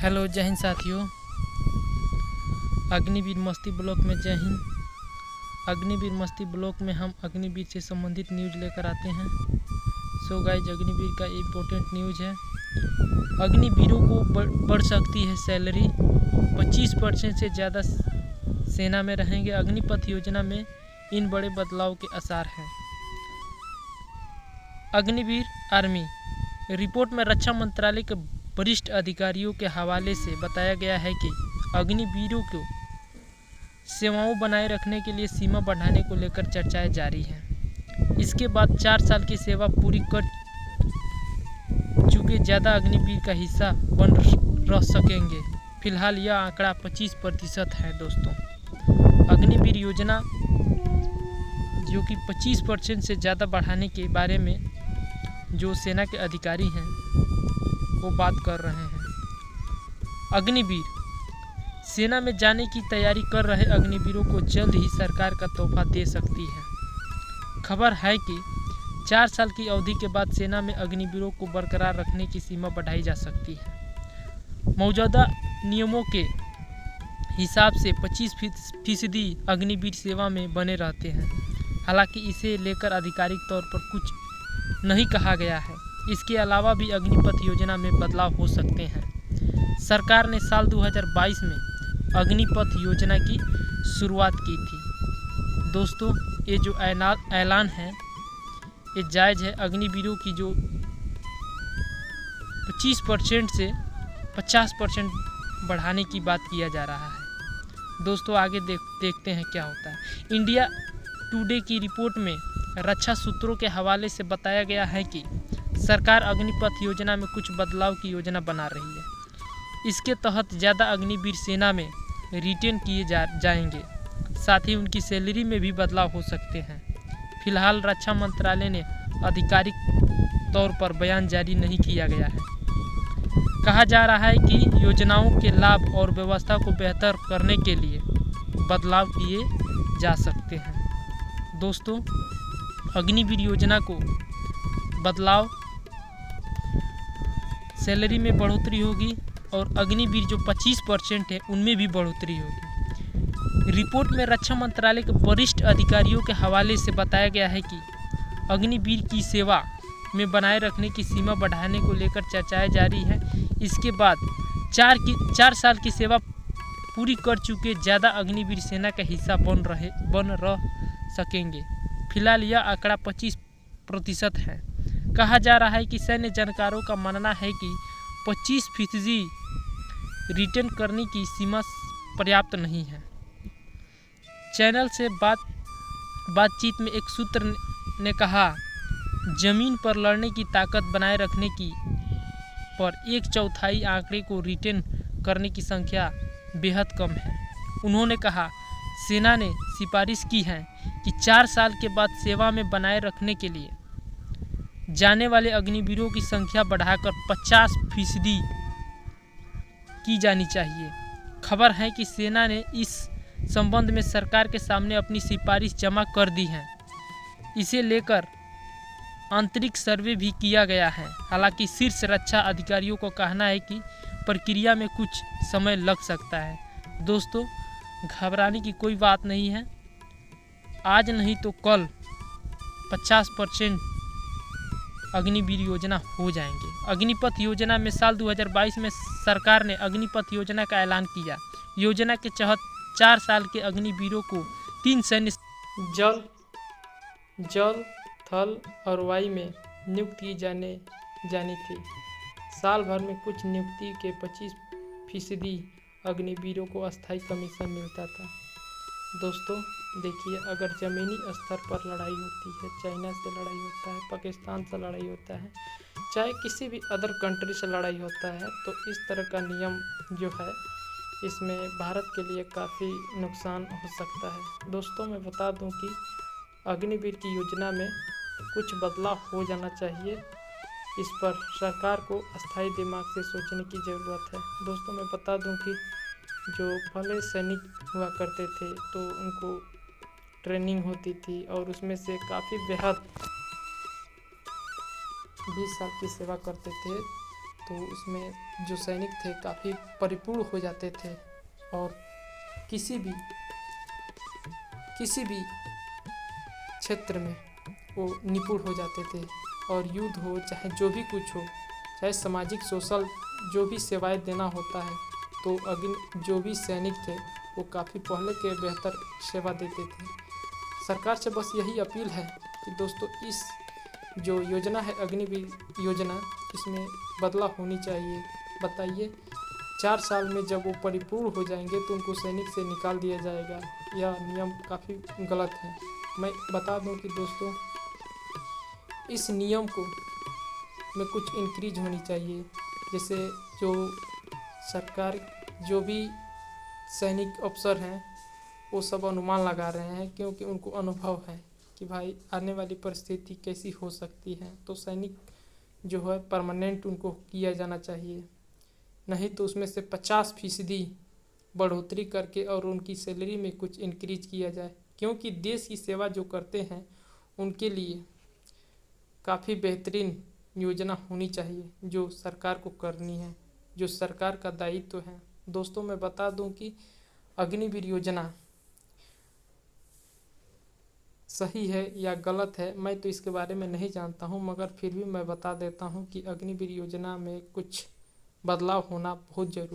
Hello, जय हिंद साथियों। अग्निवीर मस्ती ब्लॉक में जय हिंद। अग्निवीर मस्ती ब्लॉक में हम अग्निवीर से संबंधित न्यूज लेकर आते हैं। सो गाइज, अग्निवीर का इम्पोर्टेंट न्यूज है। अग्निवीरों को बढ़ सकती है सैलरी, 25% से ज़्यादा सेना में रहेंगे। अग्निपथ योजना में इन बड़े बदलाव के आसार हैं। अग्निवीर आर्मी रिपोर्ट में रक्षा मंत्रालय के वरिष्ठ अधिकारियों के हवाले से बताया गया है कि अग्निवीरों को सेवाओं बनाए रखने के लिए सीमा बढ़ाने को लेकर चर्चाएं जारी हैं। इसके बाद 4 साल की सेवा पूरी कर चुके ज़्यादा अग्निवीर का हिस्सा बन रह सकेंगे। फिलहाल यह आंकड़ा 25% है। दोस्तों, अग्निवीर योजना जो कि 25% से ज़्यादा बढ़ाने के बारे में जो सेना के अधिकारी हैं वो बात कर रहे हैं। अग्निवीर सेना में जाने की तैयारी कर रहे अग्निवीरों को जल्द ही सरकार का तोहफा दे सकती है। खबर है कि 4 साल की अवधि के बाद सेना में अग्निवीरों को बरकरार रखने की सीमा बढ़ाई जा सकती है। मौजूदा नियमों के हिसाब से 25% अग्निवीर सेवा में बने रहते हैं। हालांकि इसे लेकर आधिकारिक तौर पर कुछ नहीं कहा गया है। इसके अलावा भी अग्निपथ योजना में बदलाव हो सकते हैं। सरकार ने साल 2022 में अग्निपथ योजना की शुरुआत की थी। दोस्तों, ये जो ऐलान है ये जायज़ है। अग्निवीरों की जो 25% से 50% बढ़ाने की बात किया जा रहा है। दोस्तों, आगे देखते हैं क्या होता है। इंडिया टुडे की रिपोर्ट में रक्षा सूत्रों के हवाले से बताया गया है कि सरकार अग्निपथ योजना में कुछ बदलाव की योजना बना रही है। इसके तहत ज़्यादा अग्निवीर सेना में रिटेन किए जाएंगे। साथ ही उनकी सैलरी में भी बदलाव हो सकते हैं। फिलहाल रक्षा मंत्रालय ने आधिकारिक तौर पर बयान जारी नहीं किया गया है। कहा जा रहा है कि योजनाओं के लाभ और व्यवस्था को बेहतर करने के लिए बदलाव किए जा सकते हैं। दोस्तों, अग्निवीर योजना को बदलाव, सैलरी में बढ़ोतरी होगी और अग्निवीर जो 25% है उनमें भी बढ़ोतरी होगी। रिपोर्ट में रक्षा मंत्रालय के वरिष्ठ अधिकारियों के हवाले से बताया गया है कि अग्निवीर की सेवा में बनाए रखने की सीमा बढ़ाने को लेकर चर्चाएं जारी है। इसके बाद 4 साल की सेवा पूरी कर चुके ज़्यादा अग्निवीर सेना का हिस्सा बन रह सकेंगे। फिलहाल यह आंकड़ा 25% है। कहा जा रहा है कि सैन्य जानकारों का मानना है कि 25% रिटर्न करने की सीमा पर्याप्त नहीं है। चैनल से बातचीत में एक सूत्र ने कहा, जमीन पर लड़ने की ताकत बनाए रखने की पर 1/4 आंकड़े को रिटर्न करने की संख्या बेहद कम है। उन्होंने कहा, सेना ने सिफारिश की है कि 4 साल के बाद सेवा में बनाए रखने के लिए जाने वाले अग्निवीरों की संख्या बढ़ाकर 50% की जानी चाहिए। खबर है कि सेना ने इस संबंध में सरकार के सामने अपनी सिफारिश जमा कर दी है। इसे लेकर आंतरिक सर्वे भी किया गया है। हालांकि शीर्ष रक्षा अधिकारियों को कहना है कि प्रक्रिया में कुछ समय लग सकता है। दोस्तों, घबराने की कोई बात नहीं है। आज नहीं तो कल 50% अग्निवीर योजना हो जाएंगे। अग्निपथ योजना में साल 2022 में सरकार ने अग्निपथ योजना का ऐलान किया। योजना के तहत 4 साल के अग्निवीरों को 3 सैन्य जल, थल और वायु में नियुक्त की जानी थी। साल भर में कुछ नियुक्ति के 25% अग्निवीरों को अस्थायी कमीशन मिलता था। दोस्तों, देखिए, अगर ज़मीनी स्तर पर लड़ाई होती है, चाइना से लड़ाई होता है, पाकिस्तान से लड़ाई होता है, चाहे किसी भी अदर कंट्री से लड़ाई होता है, तो इस तरह का नियम जो है इसमें भारत के लिए काफ़ी नुकसान हो सकता है। दोस्तों, मैं बता दूं कि अग्निवीर की योजना में कुछ बदलाव हो जाना चाहिए। इस पर सरकार को अस्थायी दिमाग से सोचने की ज़रूरत है। दोस्तों, मैं बता दूं कि जो पहले सैनिक हुआ करते थे तो उनको ट्रेनिंग होती थी और उसमें से काफ़ी बेहद 20 साल की सेवा करते थे तो उसमें जो सैनिक थे काफ़ी परिपूर्ण हो जाते थे और किसी भी क्षेत्र में वो निपुण हो जाते थे। और युद्ध हो चाहे जो भी कुछ हो, चाहे सामाजिक सोशल जो भी सेवाएं देना होता है, तो जो भी सैनिक थे वो काफ़ी पहले के बेहतर सेवा देते थे। सरकार से बस यही अपील है कि दोस्तों इस जो योजना है अग्निवीर योजना, इसमें बदलाव होनी चाहिए। बताइए 4 साल में जब वो परिपूर्ण हो जाएंगे तो उनको सैनिक से निकाल दिया जाएगा। यह नियम काफ़ी गलत है। मैं बता दूं कि दोस्तों इस नियम को में कुछ इंक्रीज होनी चाहिए। जैसे जो सरकार जो भी सैनिक अफसर हैं वो सब अनुमान लगा रहे हैं, क्योंकि उनको अनुभव है कि भाई आने वाली परिस्थिति कैसी हो सकती है। तो सैनिक जो है परमानेंट उनको किया जाना चाहिए, नहीं तो उसमें से 50% बढ़ोतरी करके और उनकी सैलरी में कुछ इंक्रीज किया जाए, क्योंकि देश की सेवा जो करते हैं उनके लिए काफ़ी बेहतरीन योजना होनी चाहिए जो सरकार को करनी है, जो सरकार का दायित्व है। दोस्तों मैं बता दूं कि अग्निवीर योजना सही है या गलत है मैं तो इसके बारे में नहीं जानता हूं, मगर फिर भी मैं बता देता हूं कि अग्निवीर योजना में कुछ बदलाव होना बहुत ज़रूरी